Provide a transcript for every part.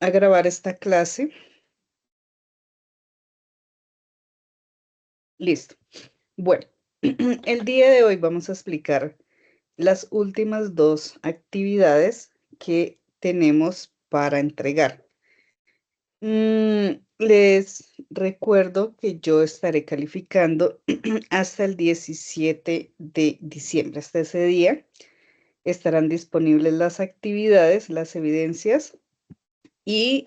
a grabar esta clase. Listo. Bueno, el día de hoy vamos a explicar las últimas dos actividades que tenemos para entregar. Les recuerdo que yo estaré calificando hasta el 17 de diciembre. Hasta ese día estarán disponibles las actividades, las evidencias y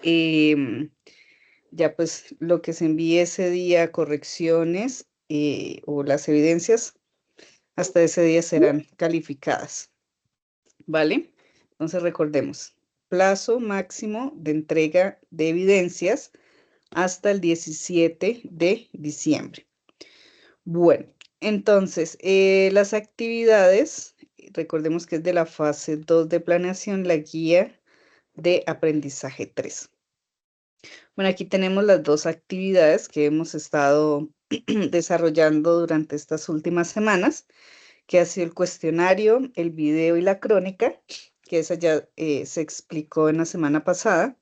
ya pues lo que se envíe ese día, correcciones o las evidencias, hasta ese día serán calificadas, ¿vale? Entonces recordemos, plazo máximo de entrega de evidencias hasta el 17 de diciembre. Bueno, entonces, las actividades, recordemos que es de la fase 2 de planeación, la guía de aprendizaje 3. Bueno, aquí tenemos las dos actividades que hemos estado desarrollando durante estas últimas semanas, que ha sido el cuestionario, el video y la crónica, que esa ya se explicó en la semana pasada.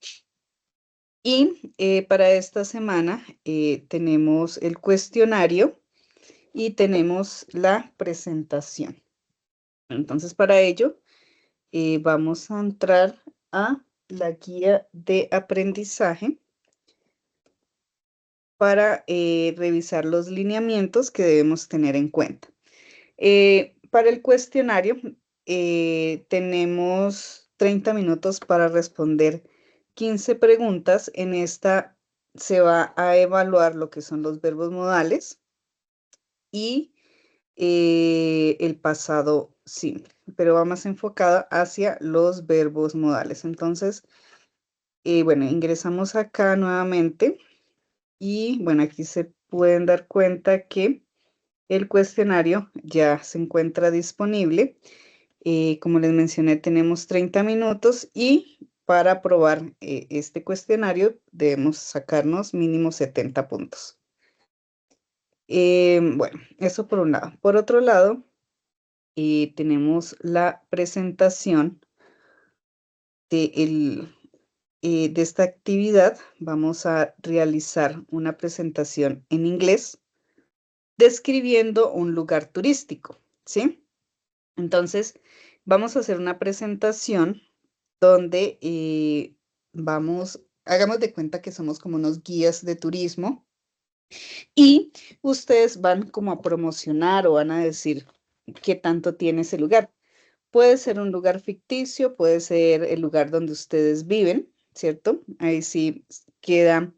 Y para esta semana tenemos el cuestionario y tenemos la presentación. Entonces, para ello, vamos a entrar a la guía de aprendizaje para revisar los lineamientos que debemos tener en cuenta. Para el cuestionario, tenemos 30 minutos para responder 15 preguntas. En esta se va a evaluar lo que son los verbos modales y el pasado simple, pero va más enfocada hacia los verbos modales. Entonces, bueno, ingresamos acá nuevamente y bueno, aquí se pueden dar cuenta que el cuestionario ya se encuentra disponible. Como les mencioné, tenemos 30 minutos y para aprobar este cuestionario debemos sacarnos mínimo 70 puntos. Bueno, eso por un lado. Por otro lado, tenemos la presentación de esta actividad. Vamos a realizar una presentación en inglés describiendo un lugar turístico, ¿sí? Entonces, vamos a hacer una presentación donde hagamos de cuenta que somos como unos guías de turismo y ustedes van como a promocionar o van a decir qué tanto tiene ese lugar. Puede ser un lugar ficticio, puede ser el lugar donde ustedes viven, ¿cierto? Ahí sí queda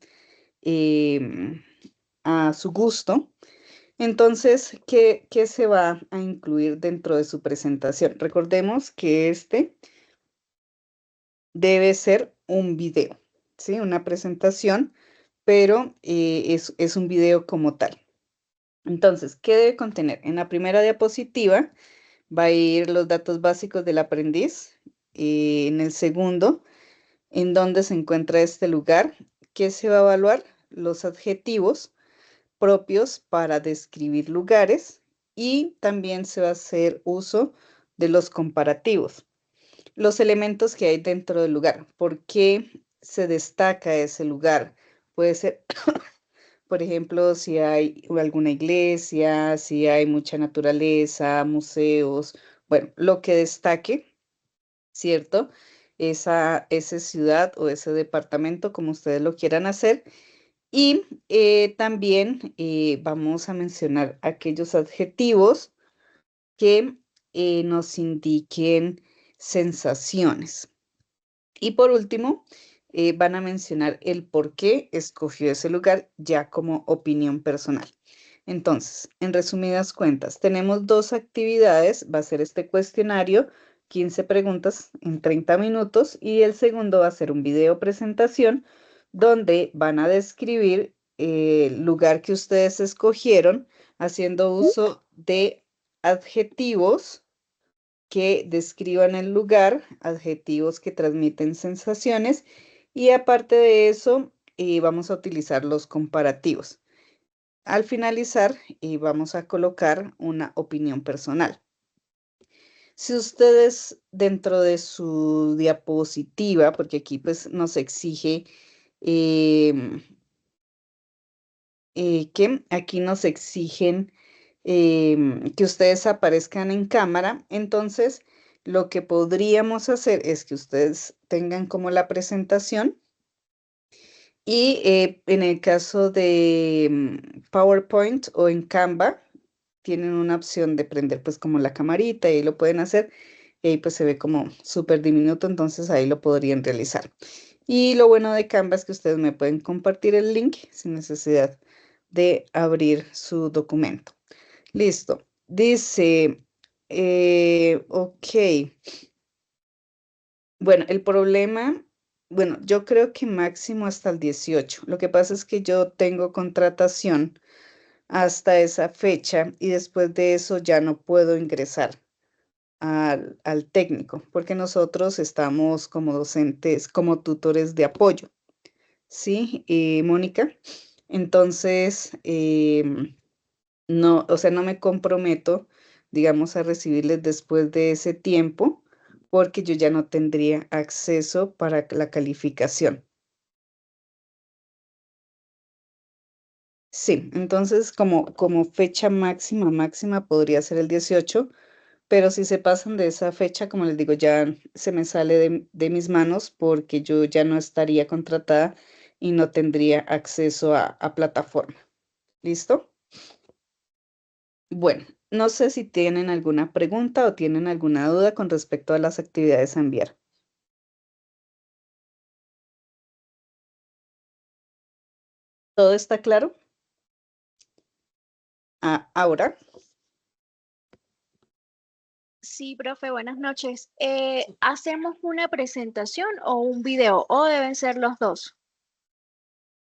em, a su gusto. Entonces, ¿qué se va a incluir dentro de su presentación? Recordemos que este debe ser un video, ¿sí? Una presentación, pero es un video como tal. Entonces, ¿qué debe contener? En la primera diapositiva va a ir los datos básicos del aprendiz. En el segundo, en dónde se encuentra este lugar. ¿Qué se va a evaluar? Los adjetivos propios para describir lugares y también se va a hacer uso de los comparativos. Los elementos que hay dentro del lugar. ¿Por qué se destaca ese lugar? Puede ser, por ejemplo, si hay alguna iglesia, si hay mucha naturaleza, museos, bueno, lo que destaque, ¿cierto? Esa ciudad o ese departamento, como ustedes lo quieran hacer. Y también vamos a mencionar aquellos adjetivos que nos indiquen sensaciones. Y por último, van a mencionar el por qué escogió ese lugar ya como opinión personal. Entonces, en resumidas cuentas, tenemos dos actividades. Va a ser este cuestionario, 15 preguntas en 30 minutos y el segundo va a ser un video presentación donde van a describir el lugar que ustedes escogieron haciendo uso de adjetivos que describan el lugar, adjetivos que transmiten sensaciones y aparte de eso vamos a utilizar los comparativos. Al finalizar vamos a colocar una opinión personal. Si ustedes dentro de su diapositiva, porque aquí pues nos exige em, que aquí nos exigen que ustedes aparezcan en cámara, entonces lo que podríamos hacer es que ustedes tengan como la presentación y en el caso de PowerPoint o en Canva, tienen una opción de prender pues como la camarita y ahí lo pueden hacer. Y ahí pues se ve como súper diminuto, entonces ahí lo podrían realizar. Y lo bueno de Canva es que ustedes me pueden compartir el link sin necesidad de abrir su documento. Listo. Dice, ok. Bueno, el problema, bueno, yo creo que máximo hasta el 18. Lo que pasa es que yo tengo contratación hasta esa fecha y después de eso ya no puedo ingresar al técnico porque nosotros estamos como docentes, como tutores de apoyo. ¿Sí, Mónica? Entonces, no, o sea, no me comprometo, digamos, a recibirles después de ese tiempo, porque yo ya no tendría acceso para la calificación. Sí, entonces como fecha máxima podría ser el 18, pero si se pasan de esa fecha, como les digo, ya se me sale de mis manos porque yo ya no estaría contratada y no tendría acceso a plataforma. ¿Listo? Bueno, no sé si tienen alguna pregunta o tienen alguna duda con respecto a las actividades a enviar. ¿Todo está claro? Ahora, Sí, profe, buenas noches. ¿Hacemos una presentación o un video o deben ser los dos?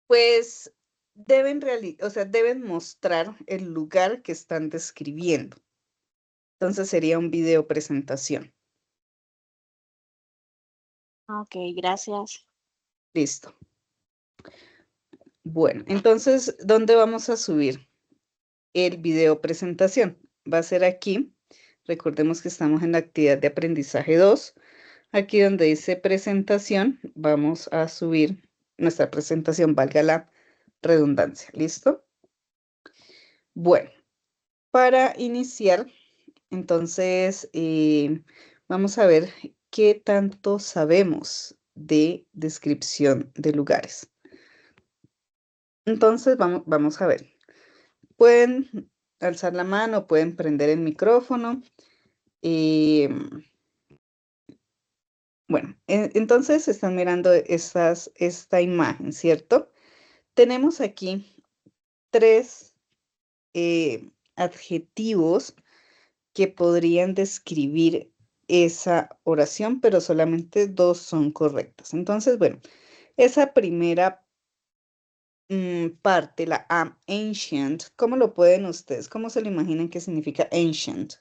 pues o sea, deben mostrar el lugar que están describiendo. Entonces sería un video presentación. Ok, gracias. Listo. Bueno, entonces, ¿dónde vamos a subir el video presentación? Va a ser aquí. Recordemos que estamos en la actividad de aprendizaje 2. Aquí donde dice presentación, vamos a subir nuestra presentación, valga la redundancia. ¿Listo? Bueno, para iniciar, entonces, vamos a ver qué tanto sabemos de descripción de lugares. Entonces, vamos a ver. Pueden alzar la mano, pueden prender el micrófono. Bueno, entonces están mirando esta imagen, ¿cierto? Tenemos aquí tres adjetivos que podrían describir esa oración, pero solamente dos son correctas. Entonces, bueno, esa primera parte, la ancient, ¿cómo lo pueden ustedes? ¿Cómo se lo imaginan que significa ancient?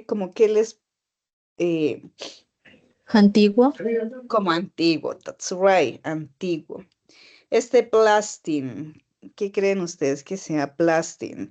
Como que les, eh, Antiguo, como antiguo, that's right, antiguo. Este blasting, ¿qué creen ustedes que sea blasting?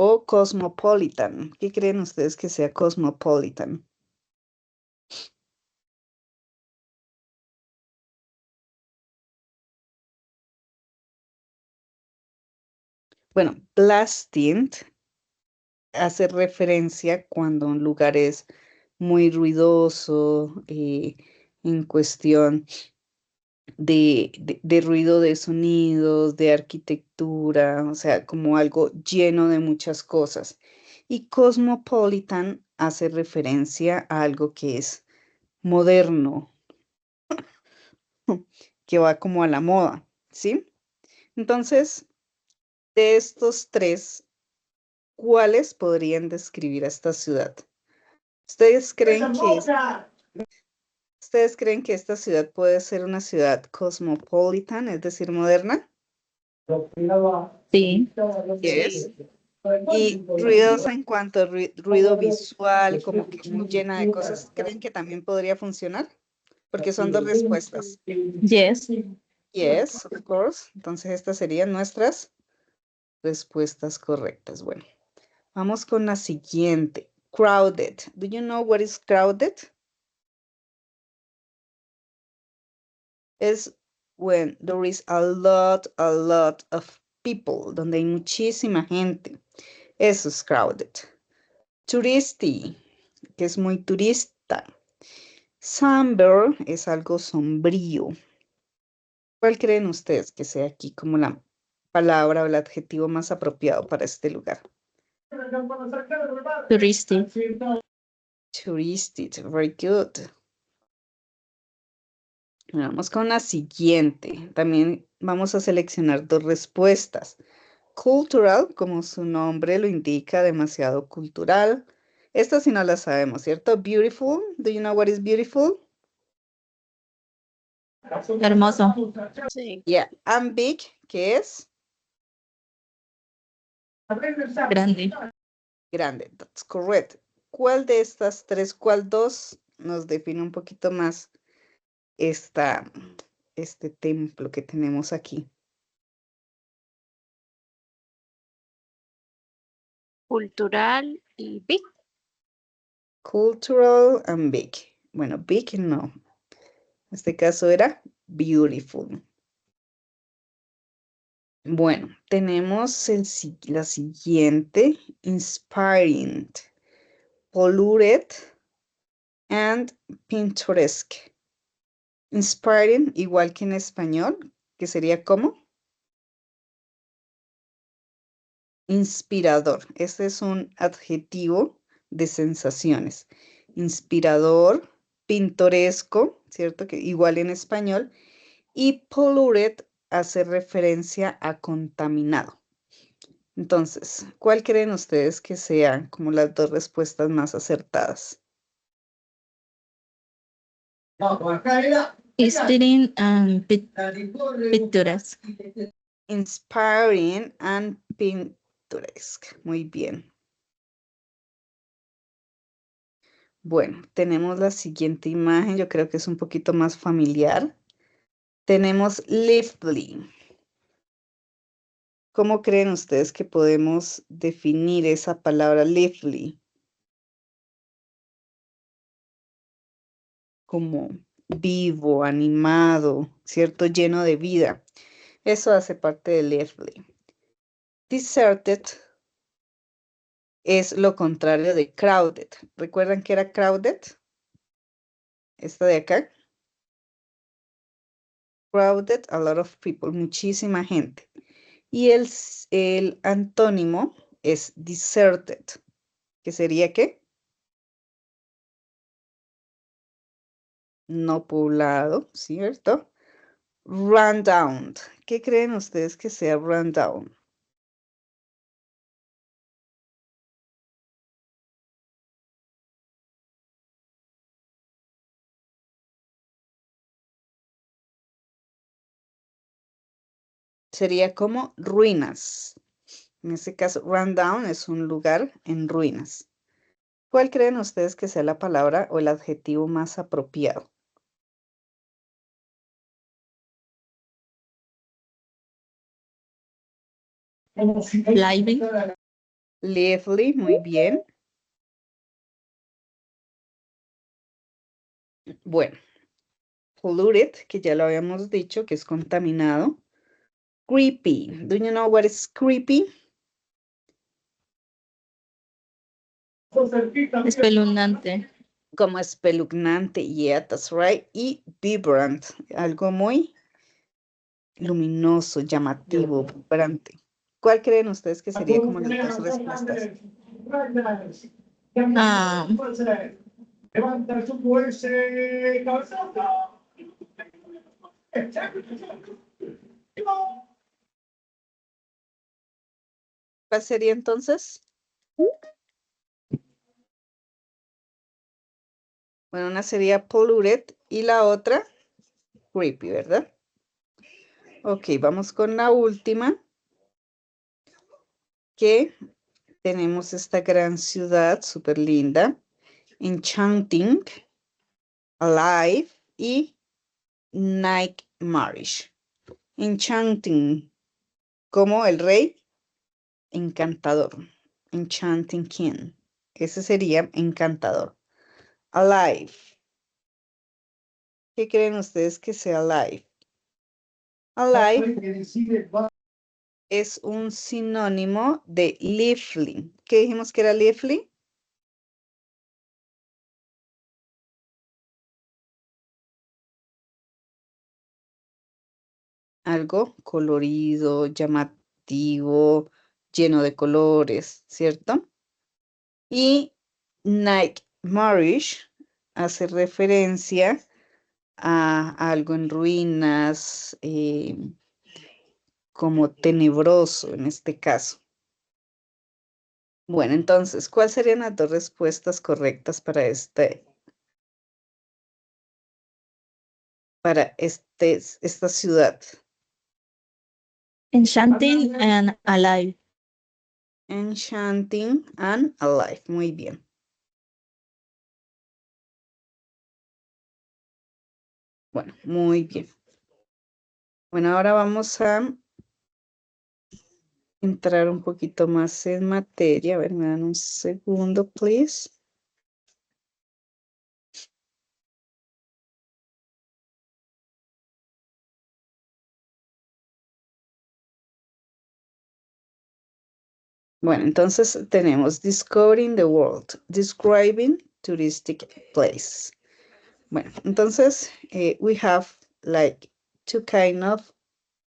O cosmopolitan, ¿qué creen ustedes que sea cosmopolitan? Bueno, blasting hace referencia cuando un lugar es muy ruidoso en cuestión de ruido de sonidos, de arquitectura, o sea, como algo lleno de muchas cosas. Y cosmopolitan hace referencia a algo que es moderno, que va como a la moda, ¿sí? Entonces, de estos tres, ¿cuáles podrían describir a esta ciudad? ¿Ustedes creen que ¿Ustedes creen que esta ciudad puede ser una ciudad cosmopolitan, es decir, moderna? Sí. Yes. Y ruidosa en cuanto a ruido visual, como que muy llena de cosas, ¿creen que también podría funcionar? Porque son dos respuestas. Yes. Yes, of course. Entonces estas serían nuestras respuestas correctas. Bueno, vamos con la siguiente. Crowded. Do you know what is crowded? Es when there is a lot of people, donde hay muchísima gente. Eso es crowded. Touristy, que es muy turista. Somber es algo sombrío. ¿Cuál creen ustedes que sea aquí como la palabra o el adjetivo más apropiado para este lugar? Touristic. Touristy, very good. Vamos con la siguiente. También vamos a seleccionar dos respuestas. Cultural, como su nombre lo indica, demasiado cultural. Esta sí no la sabemos, ¿cierto? Beautiful. Do you know what is beautiful? Hermoso. Sí. Yeah. And big, ¿qué es? Grande. Grande. That's correct. ¿Cuál de estas tres, cuál dos nos define un poquito más este templo que tenemos aquí? Cultural y big. Cultural and big. Bueno, big no. En este caso era beautiful. Bueno, tenemos la siguiente. Inspiring, polluted and picturesque. Inspiring, igual que en español, que sería como inspirador. Este es un adjetivo de sensaciones. Inspirador, pintoresco, ¿cierto? Que igual en español. Y polluted hace referencia a contaminado. Entonces, ¿cuál creen ustedes que sean como las dos respuestas más acertadas? Inspiring and picturesque. Inspiring and picturesque. Muy bien. Bueno, tenemos la siguiente imagen. Yo creo que es un poquito más familiar. Tenemos lively. ¿Cómo creen ustedes que podemos definir esa palabra lively? Como vivo, animado, ¿cierto? Lleno de vida. Eso hace parte de lively. Deserted es lo contrario de crowded. ¿Recuerdan que era crowded? Esta de acá. Crowded, a lot of people, muchísima gente. Y el antónimo es deserted, que sería ¿qué? No poblado, ¿cierto? Rundown. ¿Qué creen ustedes que sea rundown? Sería como ruinas. En este caso, rundown es un lugar en ruinas. ¿Cuál creen ustedes que sea la palabra o el adjetivo más apropiado? Lively. Lively, muy bien. Bueno, polluted, que ya lo habíamos dicho, que es contaminado. Creepy. Do you know what is creepy? Espeluznante. Como espeluznante, yeah, that's right. Y vibrant, algo muy luminoso, llamativo, vibrante. ¿Cuál creen ustedes que sería como las dos respuestas? Ah, ¿Cuál sería entonces? Bueno, una sería polluted Y la otra, creepy, ¿verdad? Ok, vamos con la última, que tenemos esta gran ciudad súper linda, enchanting, alive y nightmarish. Enchanting, como el rey encantador. Enchanting king. Ese sería encantador. Alive. ¿Qué creen ustedes que sea alive? Alive es un sinónimo de lively. ¿Qué dijimos que era lively? Algo colorido, llamativo, lleno de colores, ¿cierto? Y nightmarish hace referencia a algo en ruinas, como tenebroso en este caso. Bueno, entonces, ¿cuáles serían las dos respuestas correctas para esta ciudad? Enchanting and alive. Enchanting and alive. Muy bien. Bueno, muy bien. Bueno, ahora vamos a entrar un poquito más en materia. A ver, me dan un segundo, please. Bueno, entonces tenemos Discovering the World, Describing Touristic Places. Bueno, entonces we have like two kind of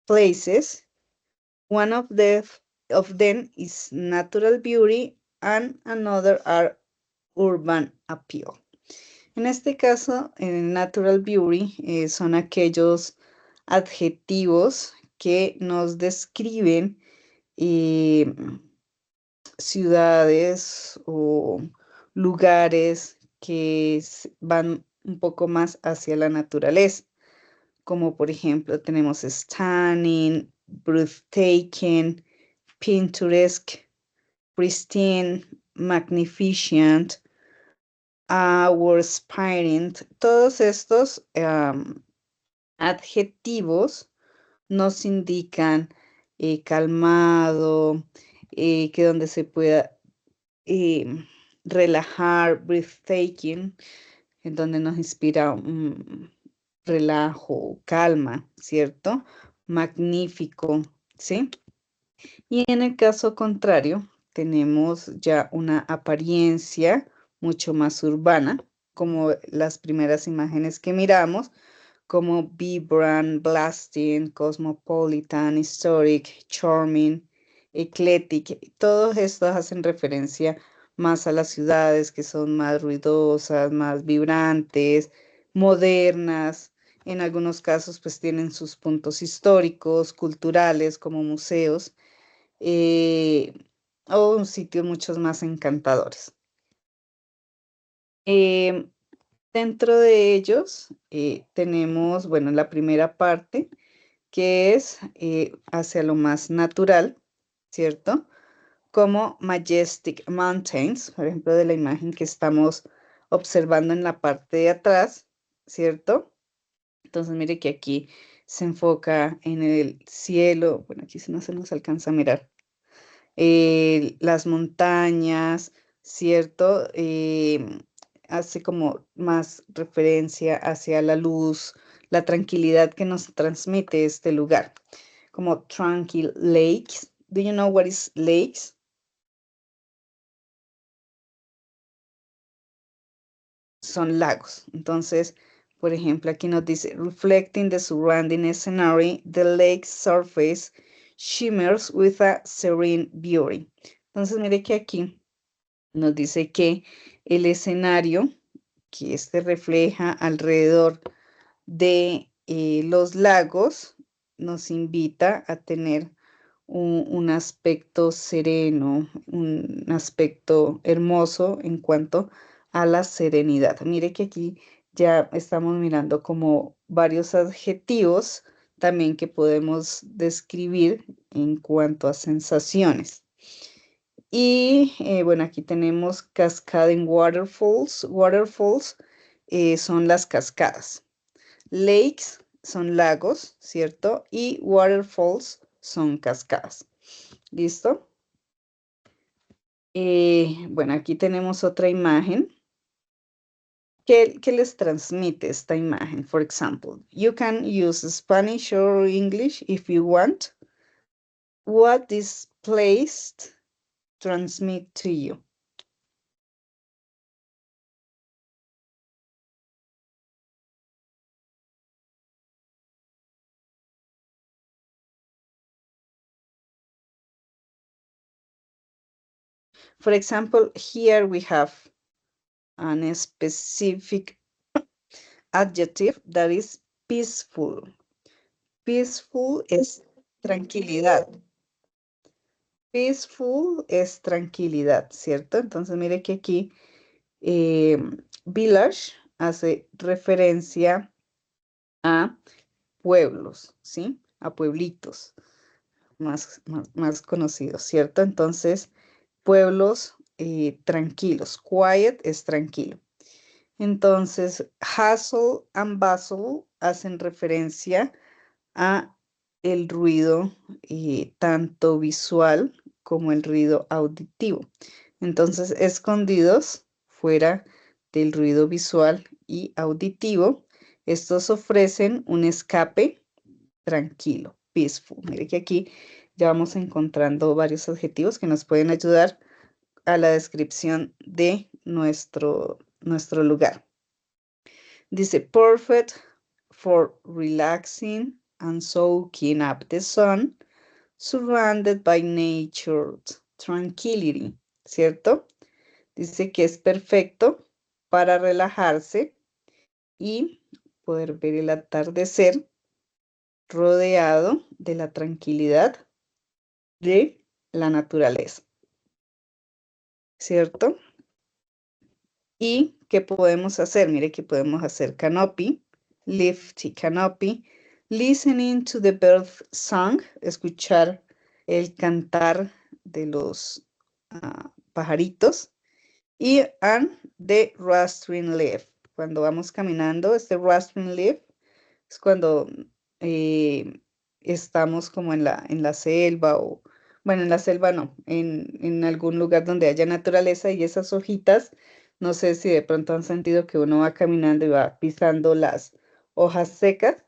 places. One of them is natural beauty and another are urban appeal. En este caso, natural beauty son aquellos adjetivos que nos describen ciudades o lugares que van un poco más hacia la naturaleza, como por ejemplo tenemos stunning, breathtaking, picturesque, pristine, magnificent, awe-inspiring. Todos estos adjetivos nos indican calmado, que donde se pueda relajar, breathtaking, en donde nos inspira relajo, calma, ¿cierto? Magnífico, ¿sí? Y en el caso contrario, tenemos ya una apariencia mucho más urbana, como las primeras imágenes que miramos, como vibrant, blasting, cosmopolitan, historic, charming, eclectic. Todos estos hacen referencia más a las ciudades que son más ruidosas, más vibrantes, modernas. En algunos casos pues tienen sus puntos históricos, culturales, como museos, eh, o sitios muchos más encantadores. Dentro de ellos tenemos, bueno, la primera parte que es hacia lo más natural, ¿cierto? Como Majestic Mountains, por ejemplo, de la imagen que estamos observando en la parte de atrás, ¿cierto? Entonces, mire que aquí se enfoca en el cielo, bueno, aquí no se nos alcanza a mirar, las montañas, ¿cierto? Hace como más referencia hacia la luz, la tranquilidad que nos transmite este lugar, como Tranquil Lakes. Do you know what is lakes? Son lagos. Entonces, por ejemplo, aquí nos dice, reflecting the surrounding scenery, the lake's surface shimmers with a serene beauty. Entonces, mire que aquí nos dice que el escenario que este refleja alrededor de los lagos nos invita a tener un aspecto sereno, un aspecto hermoso en cuanto a la serenidad. Mire que aquí ya estamos mirando como varios adjetivos también que podemos describir en cuanto a sensaciones. Y bueno, aquí tenemos cascading waterfalls. Waterfalls son las cascadas. Lakes son lagos, ¿cierto? Y waterfalls son cascadas. ¿Listo? Bueno, aquí tenemos otra imagen. ¿Qué les transmite esta imagen? For example, you can use Spanish or English if you want. What this place transmit to you? For example, here we have an specific adjective that is peaceful. Peaceful es tranquilidad. Peaceful es tranquilidad, ¿cierto? Entonces, mire que aquí village hace referencia a pueblos, ¿sí? A pueblitos más conocidos, ¿cierto? Entonces, pueblos tranquilos. Quiet es tranquilo. Entonces, hustle and bustle hacen referencia a el ruido tanto visual como el ruido auditivo. Entonces, escondidos fuera del ruido visual y auditivo, estos ofrecen un escape tranquilo, peaceful. Mire que aquí ya vamos encontrando varios adjetivos que nos pueden ayudar a la descripción de nuestro lugar. Dice, perfect for relaxing and soaking up the sun, surrounded by nature's tranquility, ¿cierto? Dice que es perfecto para relajarse y poder ver el atardecer rodeado de la tranquilidad de la naturaleza, ¿cierto? ¿Y qué podemos hacer? Mire que podemos hacer canopy, lifty canopy, listening to the bird song, escuchar el cantar de los pajaritos, y and the rustling leaf. Cuando vamos caminando, este rustling leaf es cuando estamos como en la selva o, bueno, en la selva no, en algún lugar donde haya naturaleza y esas hojitas, no sé si de pronto han sentido que uno va caminando y va pisando las hojas secas.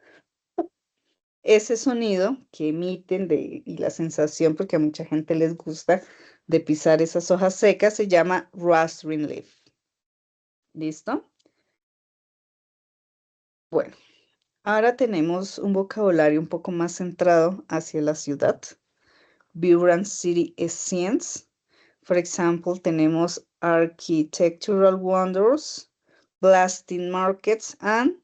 Ese sonido que emiten y la sensación, porque a mucha gente les gusta, de pisar esas hojas secas, se llama rustling leaf. ¿Listo? Bueno, ahora tenemos un vocabulario un poco más centrado hacia la ciudad. Vibrant City Scenes. For example, tenemos Architectural Wonders, Blasting Markets, and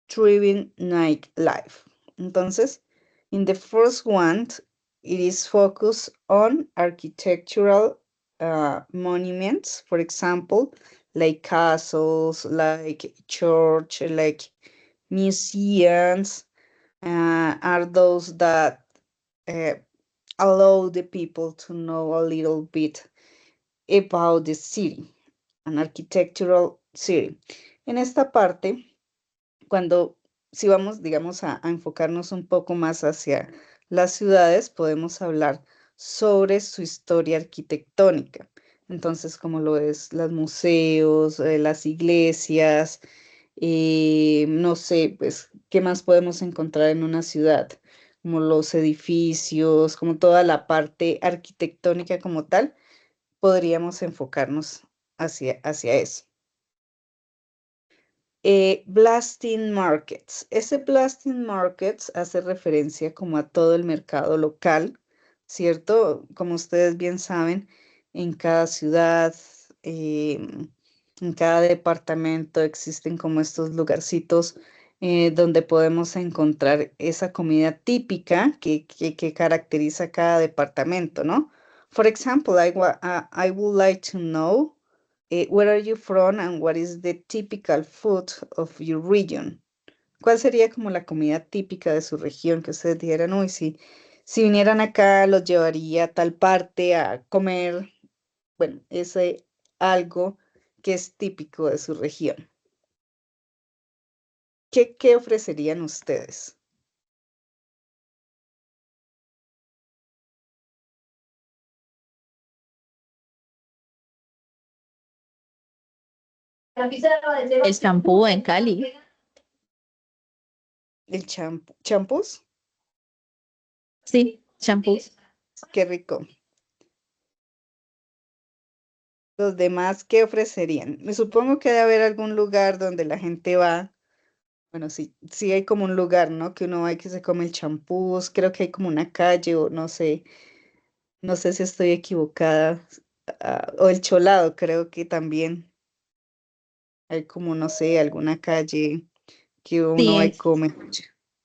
Thriving Nightlife. Entonces, in the first one, it is focused on architectural monuments, for example, like castles, like church, like museums, are those that allow the people to know a little bit about the city, an architectural city. En esta parte, si vamos, digamos, a enfocarnos un poco más hacia las ciudades, podemos hablar sobre su historia arquitectónica. Entonces, como lo es los museos, las iglesias, no sé, pues, ¿qué más podemos encontrar en una ciudad? Como los edificios, como toda la parte arquitectónica como tal, podríamos enfocarnos hacia eso. Blasting Markets. Ese Blasting Markets hace referencia como a todo el mercado local, ¿cierto? Como ustedes bien saben, en cada ciudad, en cada departamento existen como estos lugarcitos donde podemos encontrar esa comida típica que caracteriza cada departamento, ¿no? For example, I would like to know Where are you from and what is the typical food of your region? ¿Cuál sería como la comida típica de su región que ustedes dijeran, uy, si vinieran acá los llevaría a tal parte a comer, bueno, ese algo que es típico de su región? ¿Qué ofrecerían ustedes? El champú en Cali. ¿El champús? Sí, champú. Qué rico. Los demás, ¿qué ofrecerían? Me supongo que debe haber algún lugar donde la gente va. Bueno, sí hay como un lugar, ¿no? Que uno va y que se come el champús. Creo que hay como una calle o no sé si estoy equivocada. O el cholado, creo que también hay como, no sé, alguna calle que Sí, uno va y come.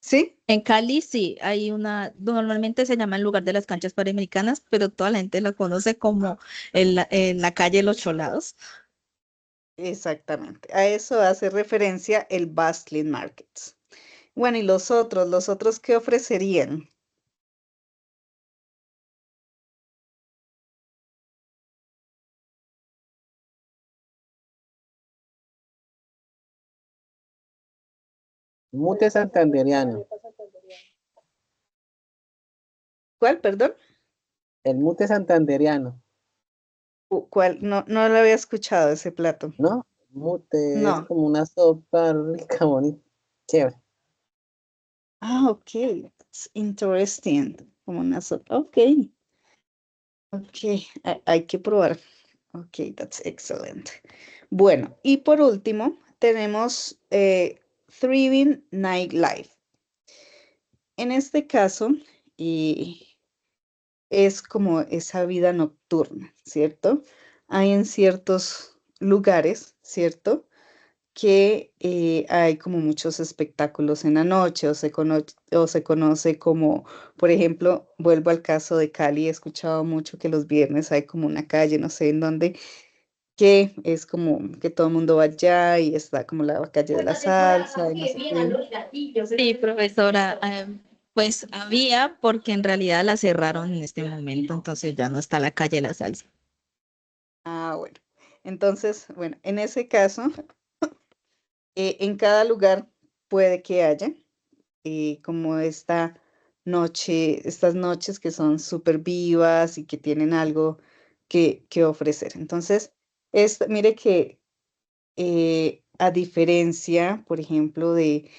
¿Sí? en Cali sí, hay una, normalmente se llama el lugar de las canchas panamericanas, pero toda la gente lo conoce como en la calle Los Cholados. Exactamente. A eso hace referencia el Bustling Markets. Bueno, y los otros ¿qué ofrecerían? Mute santanderiano. ¿Cuál, perdón? El mute santanderiano, ¿Cuál? No, no lo había escuchado ese plato. ¿no? Mute es No. como una sopa rica, bonita, chévere. Ah, ok. It's interesting. Como una sopa. Ok. Ok. Hay que probar. Ok, that's excellent. Bueno, y por último, tenemos Thriving Nightlife. En este caso, y es como esa vida nocturna, ¿cierto? Hay en ciertos lugares, ¿cierto? Que hay como muchos espectáculos en la noche o se conoce como, por ejemplo, vuelvo al caso de Cali, he escuchado mucho que los viernes hay como una calle, no sé en dónde, que es como que todo el mundo va allá y está como la calle de la salsa y no sé qué. Sí, profesora, pues había, porque en realidad la cerraron en este momento, entonces ya no está la calle La Salsa. Ah, bueno. Entonces, bueno, en ese caso, en cada lugar puede que haya como esta noche, estas noches que son súper vivas y que tienen algo que ofrecer. Entonces, mire que a diferencia, por ejemplo, de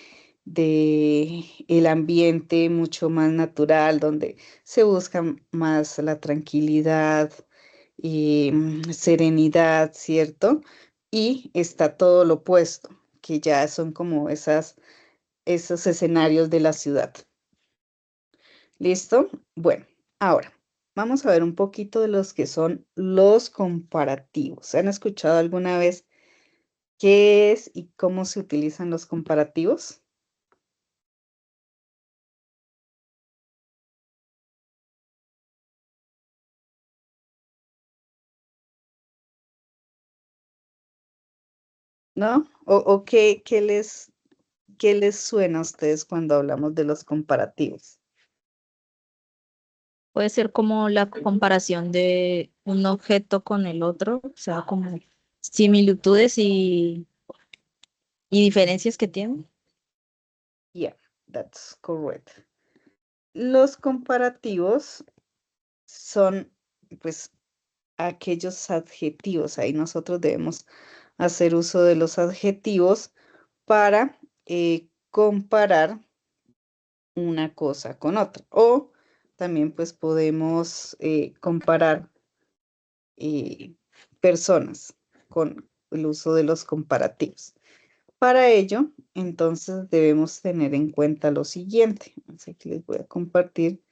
el ambiente mucho más natural, donde se busca más la tranquilidad y serenidad, ¿cierto? Y está todo lo opuesto, que ya son como esos escenarios de la ciudad. ¿Listo? Bueno, ahora vamos a ver un poquito de los que son los comparativos. ¿Han escuchado alguna vez qué es y cómo se utilizan los comparativos? ¿No? ¿O qué les suena a ustedes cuando hablamos de los comparativos? Puede ser como la comparación de un objeto con el otro, o sea, como similitudes y diferencias que tienen. Yeah, that's correct. Los comparativos son, pues, aquellos adjetivos. Ahí nosotros debemos hacer uso de los adjetivos para comparar una cosa con otra. O también pues podemos comparar eh, personas con el uso de los comparativos. Para ello, entonces debemos tener en cuenta lo siguiente. Así que les voy a compartir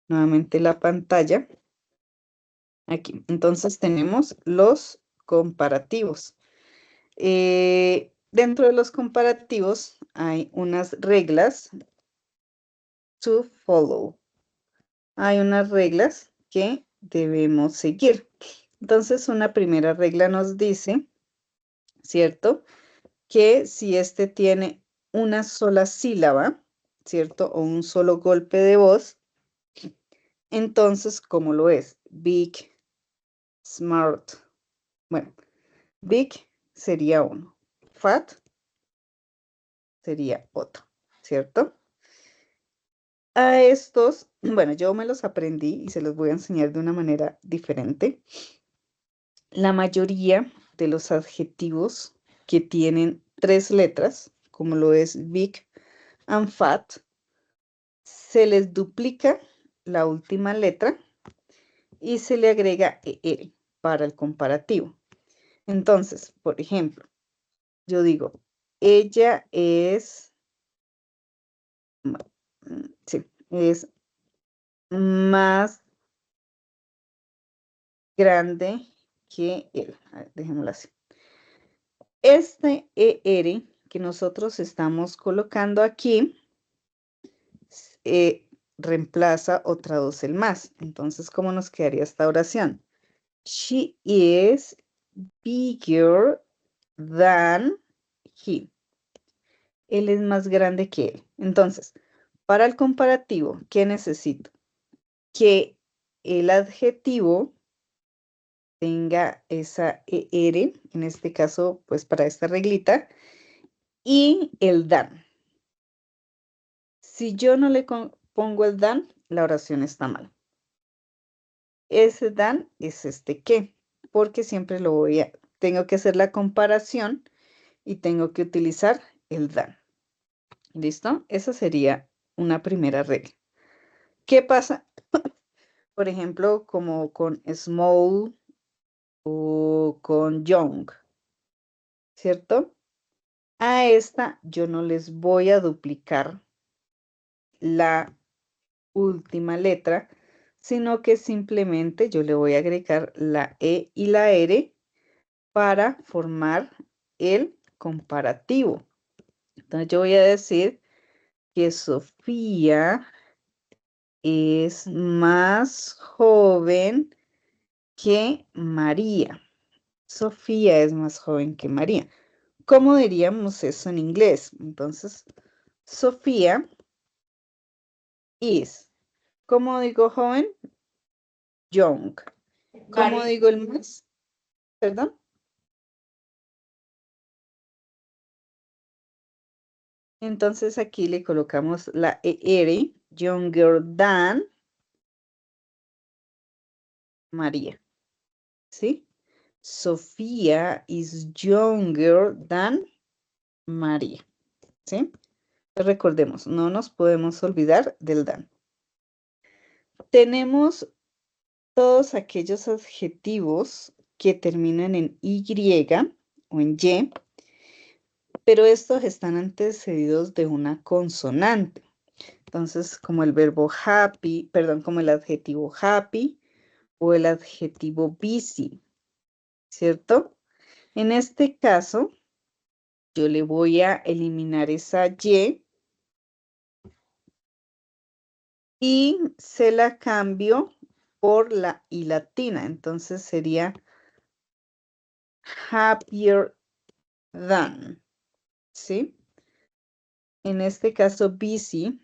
nuevamente la pantalla. Aquí. Entonces tenemos los comparativos. Dentro de los comparativos hay unas reglas to follow. Hay unas reglas que debemos seguir. Entonces, una primera regla nos dice, ¿cierto? Que si este tiene una sola sílaba, ¿cierto? O un solo golpe de voz, entonces, ¿cómo lo es? Big, smart. Bueno, big sería uno. Fat sería otro, ¿cierto? A estos, bueno, yo me los aprendí y se los voy a enseñar de una manera diferente. La mayoría de los adjetivos que tienen 3 letras, como lo es big and fat, se les duplica la última letra y se le agrega ER para el comparativo. Entonces, por ejemplo, yo digo, ella es, sí, es más grande que él. A ver, dejémoslo así. Este ER que nosotros estamos colocando aquí reemplaza o traduce el más. Entonces, ¿cómo nos quedaría esta oración? She is bigger than he. Él es más grande que él. Entonces, para el comparativo, ¿qué necesito? Que el adjetivo tenga esa ER, en este caso, pues para esta reglita, y el than. Si yo no le pongo el than, la oración está mal. Ese than es este que, porque siempre tengo que hacer la comparación y tengo que utilizar el than. ¿Listo? Esa sería una primera regla. ¿Qué pasa? Por ejemplo, como con small o con young, ¿cierto? A esta yo no les voy a duplicar la última letra, sino que simplemente yo le voy a agregar la E y la R para formar el comparativo. Entonces yo voy a decir que Sofía es más joven que María. Sofía es más joven que María. ¿Cómo diríamos eso en inglés? Entonces, Sofía is. ¿Cómo digo joven? Young. ¿Cómo digo el más? Perdón. Entonces aquí le colocamos la ER, younger than María. ¿Sí? Sofía is younger than María. ¿Sí? Recordemos, no nos podemos olvidar del than. Tenemos todos aquellos adjetivos que terminan en Y o en Y, pero estos están antecedidos de una consonante. Entonces, como el verbo happy, perdón, como el adjetivo happy o el adjetivo busy, ¿cierto? En este caso, yo le voy a eliminar esa y se la cambio por la I latina. Entonces sería happier than, ¿sí? En este caso, busy,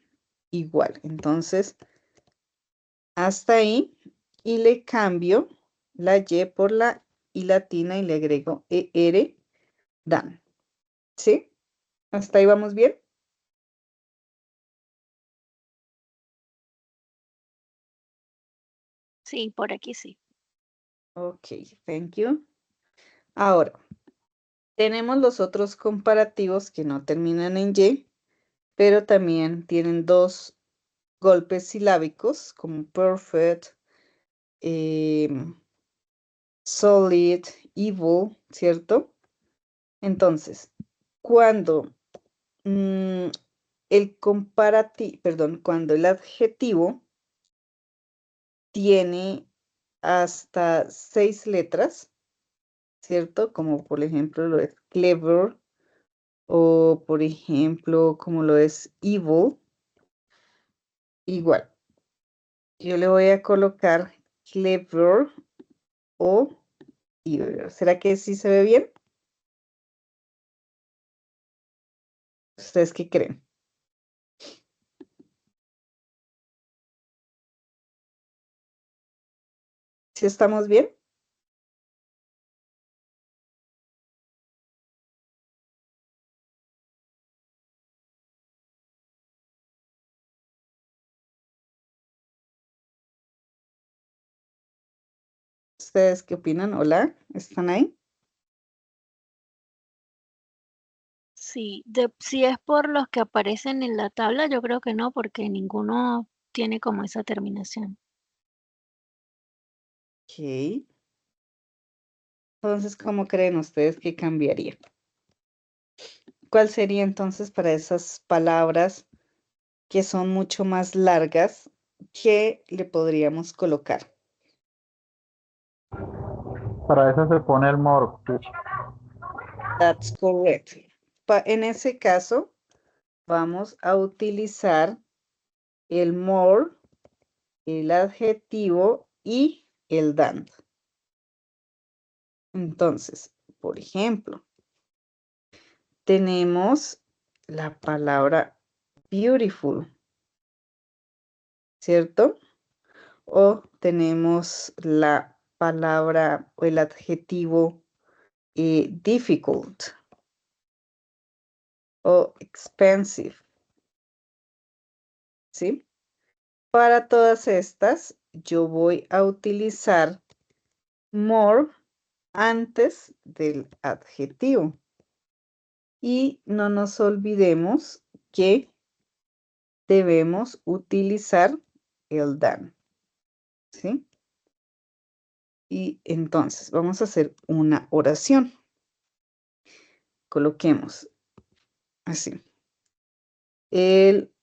igual. Entonces, hasta ahí. Y le cambio la Y por la I latina y le agrego ER, than. ¿Sí? ¿Hasta ahí vamos bien? Sí, por aquí sí. Ok, thank you. Ahora, tenemos los otros comparativos que no terminan en Y, pero también tienen 2 golpes silábicos, como perfect, solid, evil, ¿cierto? Entonces, cuando cuando el adjetivo tiene hasta 6 letras, ¿cierto? Como por ejemplo lo es clever o por ejemplo como lo es evil, igual. Yo le voy a colocar clever o ¿Será que sí se ve bien? ¿Ustedes qué creen? ¿Sí estamos bien? ¿Ustedes qué opinan? Hola, ¿están ahí? Sí, si es por los que aparecen en la tabla, yo creo que no, porque ninguno tiene como esa terminación. Ok. Entonces, ¿cómo creen ustedes que cambiaría? ¿Cuál sería entonces para esas palabras que son mucho más largas que le podríamos colocar? Para eso se pone el more. That's correct. En ese caso, vamos a utilizar el more, el adjetivo y el than. Entonces, por ejemplo, tenemos la palabra beautiful, ¿cierto? O tenemos la palabra o el adjetivo difficult o expensive, ¿sí? Para todas estas, yo voy a utilizar more antes del adjetivo. Y no nos olvidemos que debemos utilizar el than, ¿sí? Y entonces vamos a hacer una oración. Coloquemos así. El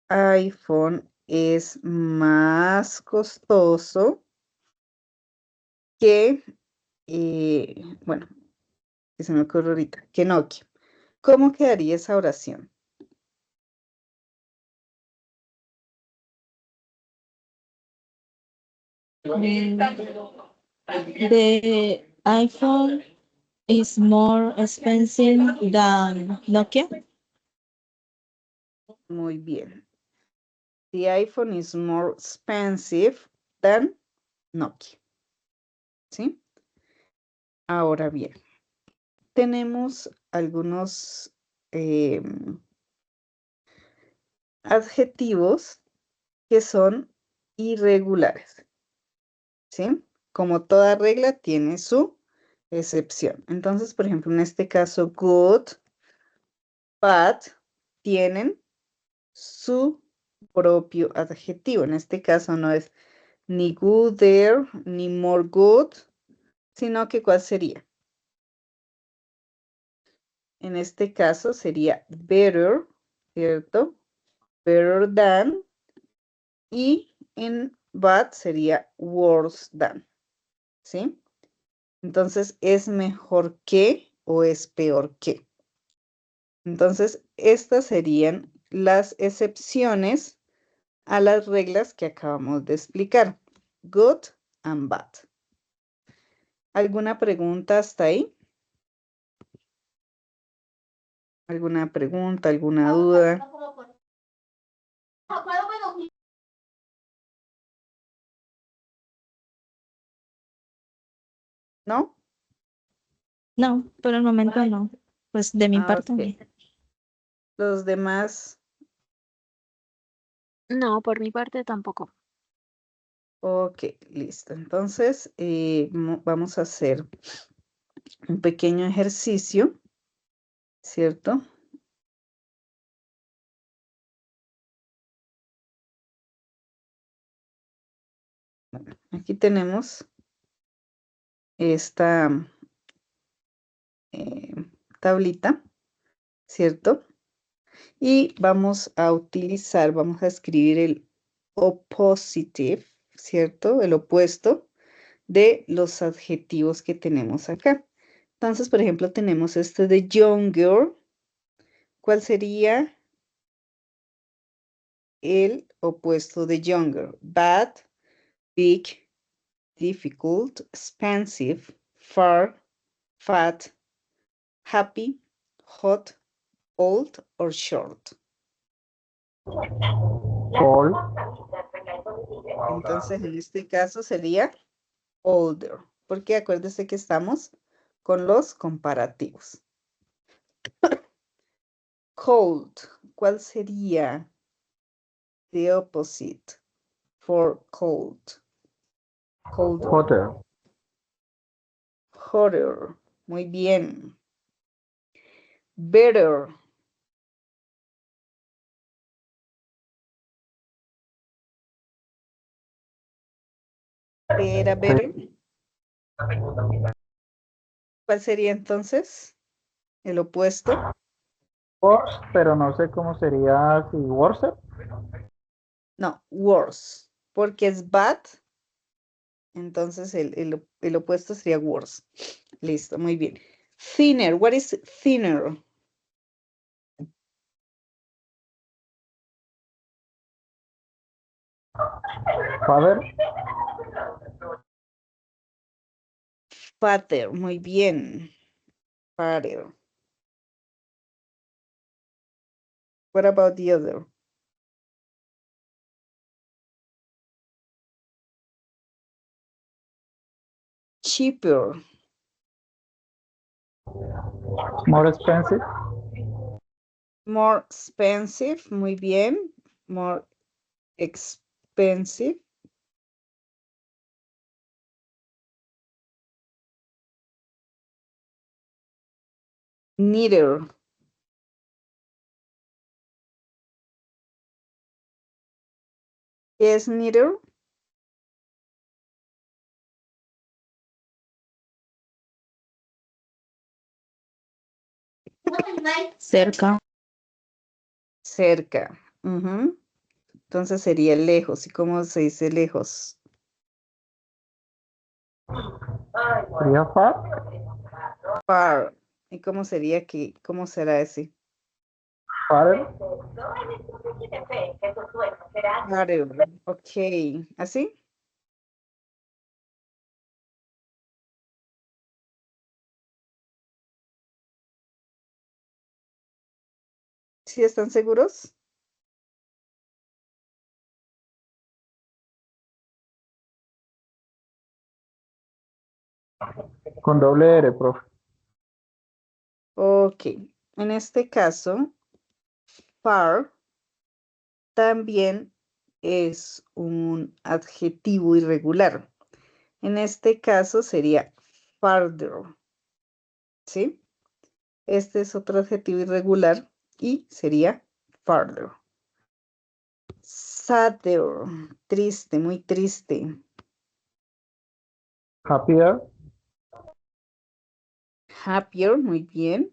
iPhone es más costoso que, bueno, que se me ocurre ahorita, que Nokia. ¿Cómo quedaría esa oración? The iPhone is more expensive than Nokia. Muy bien. The iPhone is more expensive than Nokia. ¿Sí? Ahora bien, tenemos algunos adjetivos que son irregulares, ¿sí? Como toda regla tiene su excepción. Entonces, por ejemplo, en este caso, good, bad, tienen su propio adjetivo. En este caso no es ni gooder, ni more good, sino que ¿cuál sería? En este caso sería better, ¿cierto? Better than. Y en bad sería worse than, ¿sí? Entonces, ¿es mejor que o es peor que? Entonces, estas serían las excepciones a las reglas que acabamos de explicar. Good and bad. ¿Alguna pregunta hasta ahí? ¿Alguna pregunta, alguna duda? ¿No? No, por el momento no. Pues de mi parte no. Ok. Los demás, No, por mi parte tampoco. ok, listo. Entonces, vamos a hacer un pequeño ejercicio, ¿cierto? Aquí tenemos esta tablita, ¿cierto? Y vamos a utilizar, vamos a escribir el oppositive, ¿cierto? El opuesto de los adjetivos que tenemos acá. Entonces, por ejemplo, tenemos este de younger. ¿Cuál sería el opuesto de younger? Bad, big, difficult, expensive, far, fat, happy, hot, old, or short. Old. Entonces, en este caso sería older, porque acuérdese que estamos con los comparativos. Cold, ¿cuál sería the opposite for cold? Colder. Hotter. Hotter, muy bien. Better. ¿Qué era better? ¿Cuál sería entonces el opuesto? Worse, pero no sé cómo sería si worse. No, worse, porque es bad, entonces el opuesto sería worse. Listo, muy bien. Thinner, what is thinner? Father. Fatter, muy bien. Fatter. What about the other? Cheaper. More expensive. More expensive, muy bien. More expensive. Neither. ¿Qué es neither? Cerca. Cerca. Ujú. Entonces sería lejos. ¿Y cómo se dice lejos? Sería far. Far. ¿Y cómo sería que, cómo será ese? Farther. Farther. Ok. ¿Así? ¿Sí están seguros? Con doble R, profe. Ok. En este caso, far también es un adjetivo irregular. En este caso sería farther. ¿Sí? Este es otro adjetivo irregular y sería farther. Sadder, triste, muy triste. Happier. Happier, muy bien.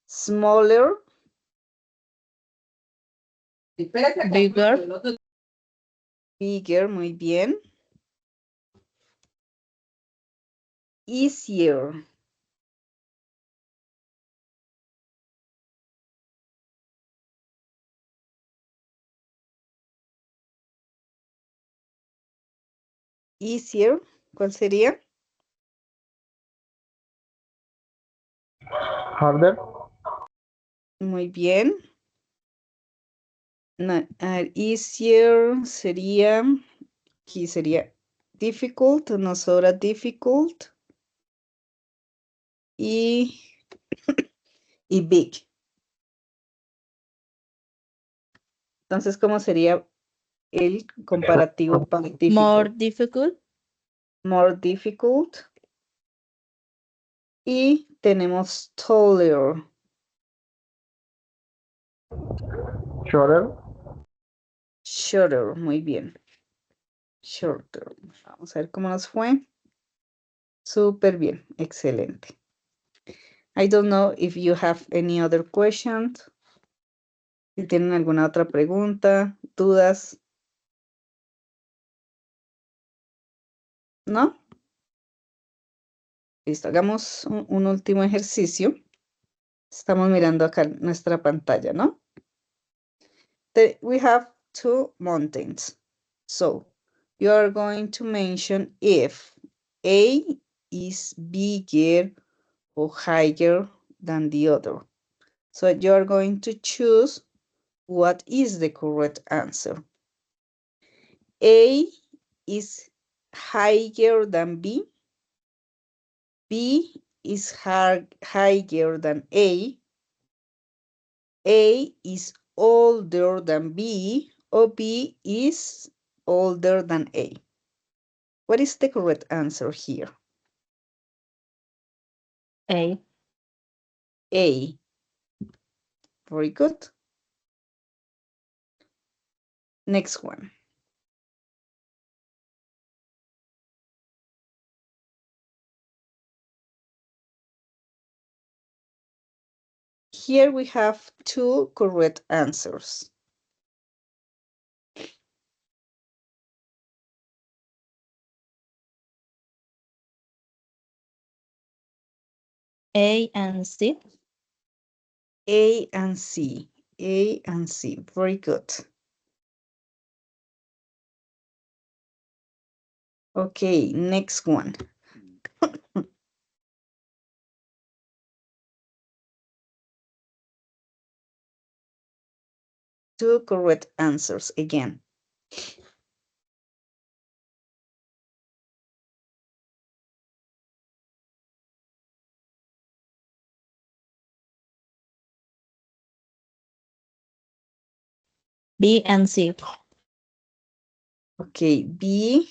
Smaller, Bigger. bigger, muy bien. Easier, easier, ¿cuál sería? Harder. Muy bien. Easier sería, aquí sería difficult, no sobra difficult. Y big. Entonces, ¿cómo sería el comparativo para More difficult? difficult. More difficult. Y tenemos taller. Shorter. Shorter, muy bien. Shorter. Vamos a ver cómo nos fue. Súper bien, excelente. I don't know if you have any other questions. Si tienen alguna otra pregunta, dudas. ¿No? Listo, hagamos un último ejercicio. Estamos mirando acá nuestra pantalla, ¿no? We have two mountains. So, you are going to mention if A is bigger or higher than the other. So you're going to choose what is the correct answer. A is higher than B. B is higher than A. A is older than B, or B is older than A. What is the correct answer here? A. A. Very good. Next one. Here we have two correct answers. A and C. A and C. A and C. Very good. Okay, next one. Two correct answers again. B and C. Okay, B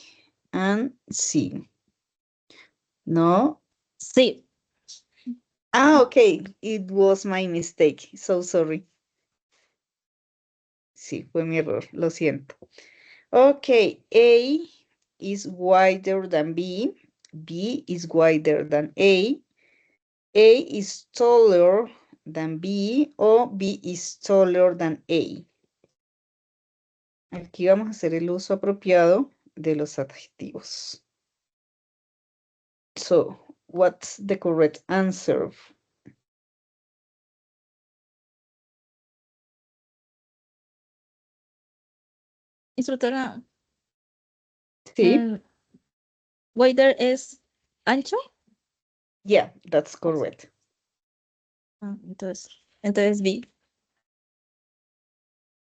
and C. No. C. Ah, okay. It was my mistake. So sorry. Sí, fue mi error. Lo siento. Okay, A is wider than B. B is wider than A. A is taller than B, o B is taller than A. Aquí vamos a hacer el uso apropiado de los adjetivos. So, what's the correct answer? Instructora. Sí. Wider es ancho. Yeah, that's correct. Entonces B.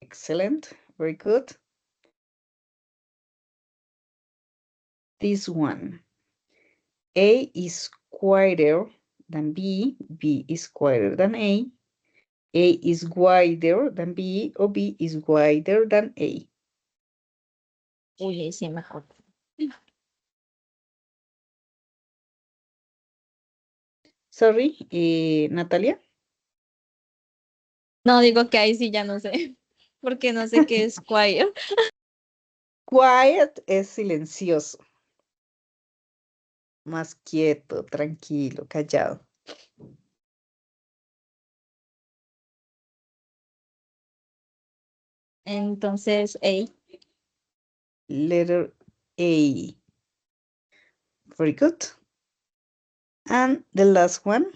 Excellent. Very good. This one. A is quieter than B. B is quieter than A. A is wider than B, or B is wider than A. Uy, sí, mejor. Sorry, Natalia. No, digo que ahí sí ya no sé. Porque no sé qué es quiet. Quiet es silencioso. Más quieto, tranquilo, callado. Entonces A. Letter A. Very good. And the last one.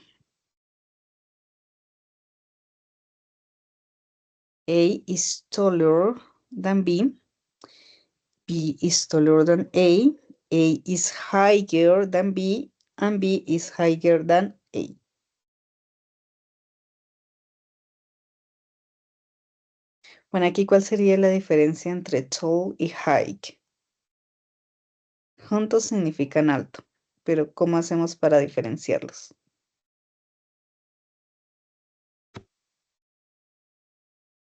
A is taller than B. B is taller than A. A is higher than B, and B is higher than A. Bueno, aquí, ¿cuál sería la diferencia entre tall y high? Juntos significan alto, pero ¿cómo hacemos para diferenciarlos?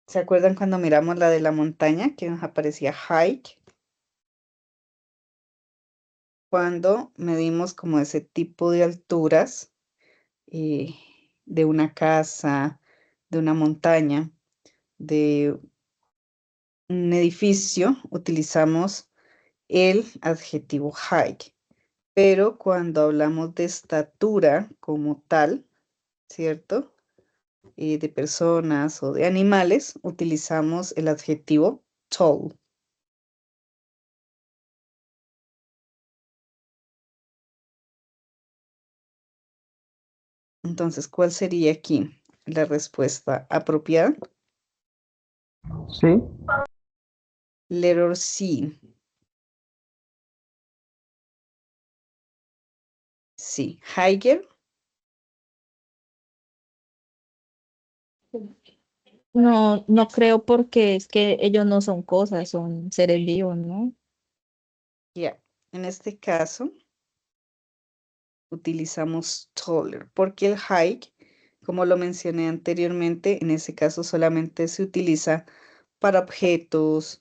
¿Se acuerdan cuando miramos la de la montaña que nos aparecía high? Cuando medimos como ese tipo de alturas de una casa, de una montaña, de un edificio, utilizamos el adjetivo high. Pero cuando hablamos de estatura como tal, ¿cierto? De personas o de animales, utilizamos el adjetivo tall. Entonces, ¿cuál sería aquí la respuesta apropiada? Sí. Letter C. Sí, higher. No, no creo porque es que ellos no son cosas, son seres vivos, ¿no? Ya, en este caso utilizamos taller, porque el hike, como lo mencioné anteriormente, en ese caso solamente se utiliza para objetos,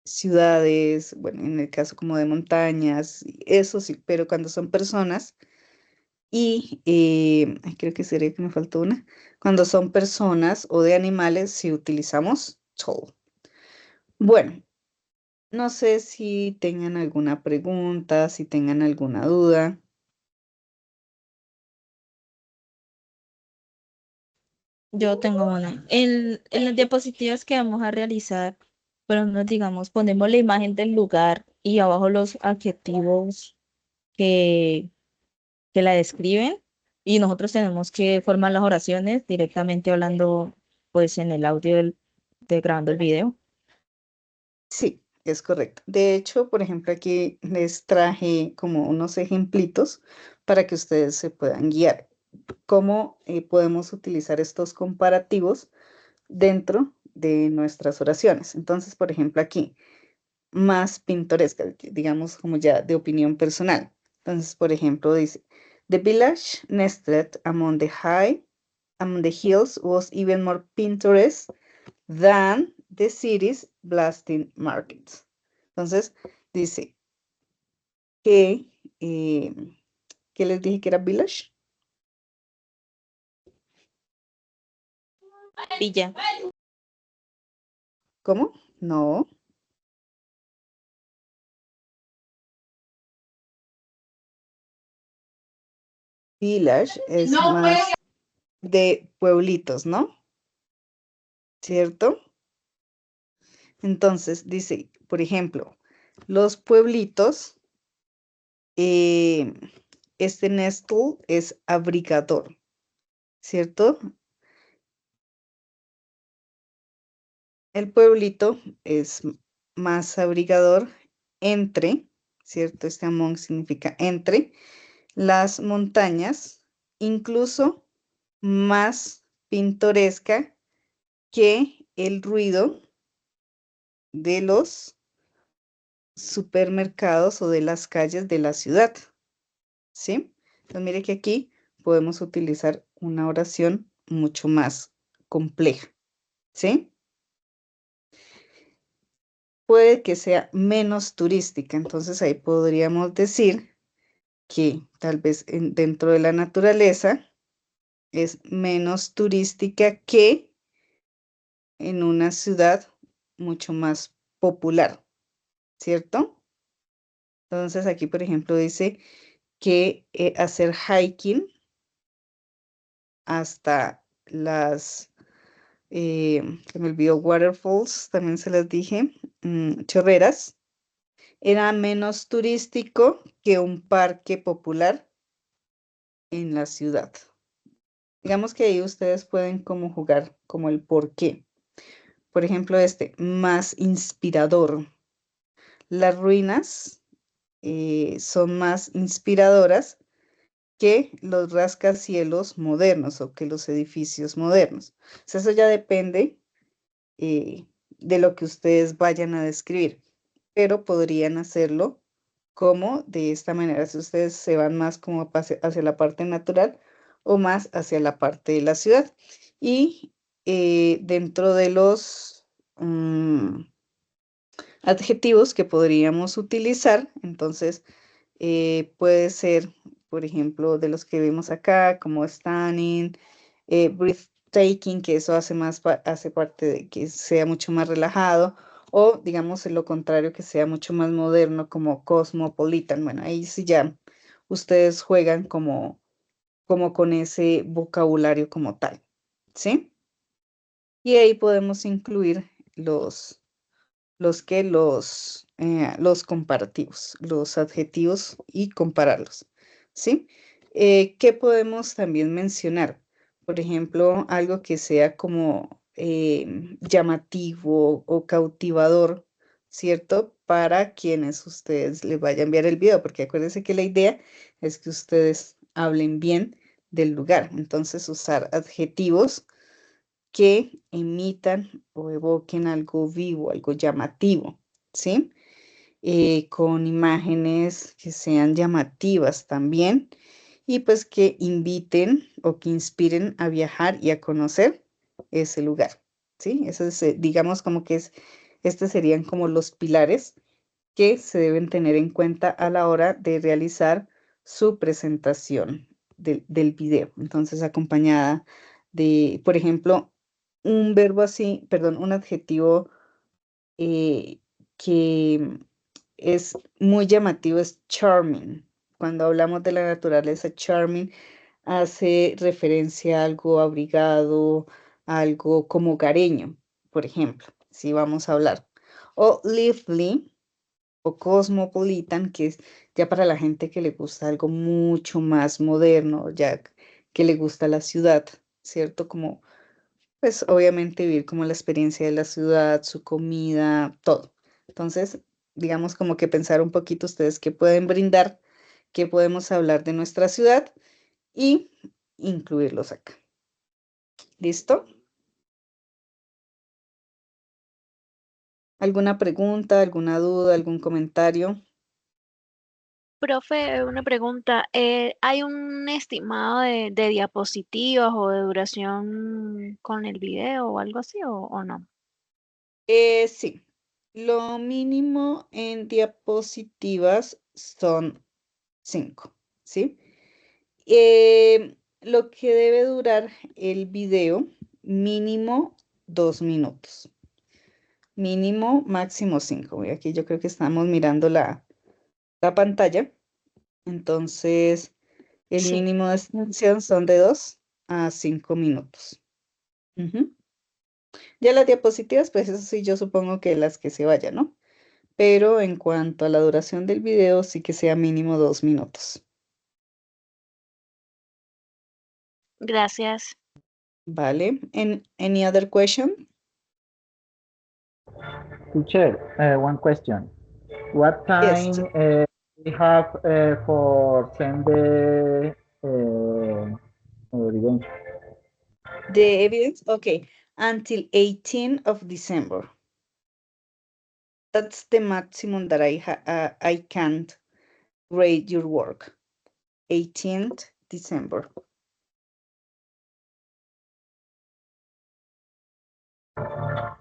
ciudades, bueno, en el caso como de montañas, eso sí, pero cuando son personas y ay, creo que sería que me faltó una, cuando son personas o de animales, sí utilizamos tall. Bueno, no sé si tengan alguna pregunta, si tengan alguna duda. Yo tengo una. En las diapositivas que vamos a realizar, pero nos digamos, ponemos la imagen del lugar y abajo los adjetivos que, que la describen y nosotros tenemos que formar las oraciones directamente hablando pues en el audio de grabando el video. Sí, es correcto. De hecho, por ejemplo, aquí les traje como unos ejemplitos para que ustedes se puedan guiar. ¿Cómo podemos utilizar estos comparativos dentro de nuestras oraciones? Entonces, por ejemplo, aquí, más pintoresca, digamos como ya de opinión personal. Entonces, por ejemplo, dice, The village nested among the hills was even more picturesque than the city's blasting markets. Entonces, dice que, eh, ¿qué les dije que era village? Villa. ¿Cómo? No, village es más de pueblitos, ¿no? ¿Cierto? Entonces, dice, por ejemplo, los pueblitos, eh, este nestle es abrigador, ¿cierto? El pueblito es más abrigador entre, ¿cierto? Este among significa entre las montañas, incluso más pintoresca que el ruido de los supermercados o de las calles de la ciudad, ¿sí? Entonces mire que aquí podemos utilizar una oración mucho más compleja, ¿sí? Puede que sea menos turística, entonces ahí podríamos decir que tal vez dentro de la naturaleza es menos turística que en una ciudad mucho más popular, ¿cierto? Entonces aquí, por ejemplo, dice que hacer hiking hasta las, se me olvidó, waterfalls, también se las dije, chorreras, era menos turístico que un parque popular en la ciudad. Digamos que ahí ustedes pueden como jugar como el por qué. Por ejemplo, este, más inspirador. Las ruinas son más inspiradoras que los rascacielos modernos o que los edificios modernos. O sea, eso ya depende eh, de lo que ustedes vayan a describir, pero podrían hacerlo como de esta manera, si ustedes se van más como hacia la parte natural o más hacia la parte de la ciudad. Y dentro de los adjetivos que podríamos utilizar, entonces puede ser, por ejemplo, de los que vemos acá, como stunning, breathtaking, que eso hace hace parte de que sea mucho más relajado, o digamos lo contrario, que sea mucho más moderno, como cosmopolitan. Bueno, ahí sí ya ustedes juegan como con ese vocabulario como tal, ¿sí? Y ahí podemos incluir los comparativos, los adjetivos y compararlos, ¿sí? ¿Qué podemos también mencionar? Por ejemplo, algo que sea como llamativo o cautivador, ¿cierto? Para quienes ustedes les vaya a enviar el video, porque acuérdense que la idea es que ustedes hablen bien del lugar. Entonces, usar adjetivos que imitan o evoquen algo vivo, algo llamativo, ¿sí? Con imágenes que sean llamativas también y pues que inviten o que inspiren a viajar y a conocer ese lugar, ¿sí? Eso es, digamos como que estos serían como los pilares que se deben tener en cuenta a la hora de realizar su presentación del video. Entonces, acompañada de, por ejemplo, un verbo así, perdón, un adjetivo que es muy llamativo, es charming. Cuando hablamos de la naturaleza, charming hace referencia a algo abrigado, algo como hogareño, por ejemplo, si vamos a hablar. O lively o cosmopolitan, que es ya para la gente que le gusta algo mucho más moderno, ya que le gusta la ciudad, ¿cierto? Como, pues obviamente vivir como la experiencia de la ciudad, su comida, todo. Entonces, digamos como que pensar un poquito ustedes qué pueden brindar, qué podemos hablar de nuestra ciudad y incluirlos acá. ¿Listo? ¿Alguna pregunta, alguna duda, algún comentario? Profe, una pregunta. ¿Hay un estimado de diapositivas o de duración con el video o algo así o no? Sí, lo mínimo en diapositivas son 5, ¿sí? Lo que debe durar el video, mínimo 2 minutos. Mínimo, máximo 5. Aquí yo creo que estamos mirando la pantalla. Entonces, el Sí. mínimo de extensión son de 2 a 5 minutos. Ujú. Ya las diapositivas, pues eso sí, yo supongo que las que se vayan, ¿no? Pero en cuanto a la duración del video, sí que sea mínimo 2 minutos. Gracias. ¿Vale? Any other question? Teacher, one question. What Yes. time we have for send the evidence? The evidence, okay, until 18th of December. That's the maximum that I can't grade your work. 18th December.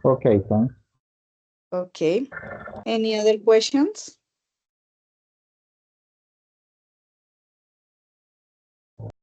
Okay, thanks. Okay. Any other questions?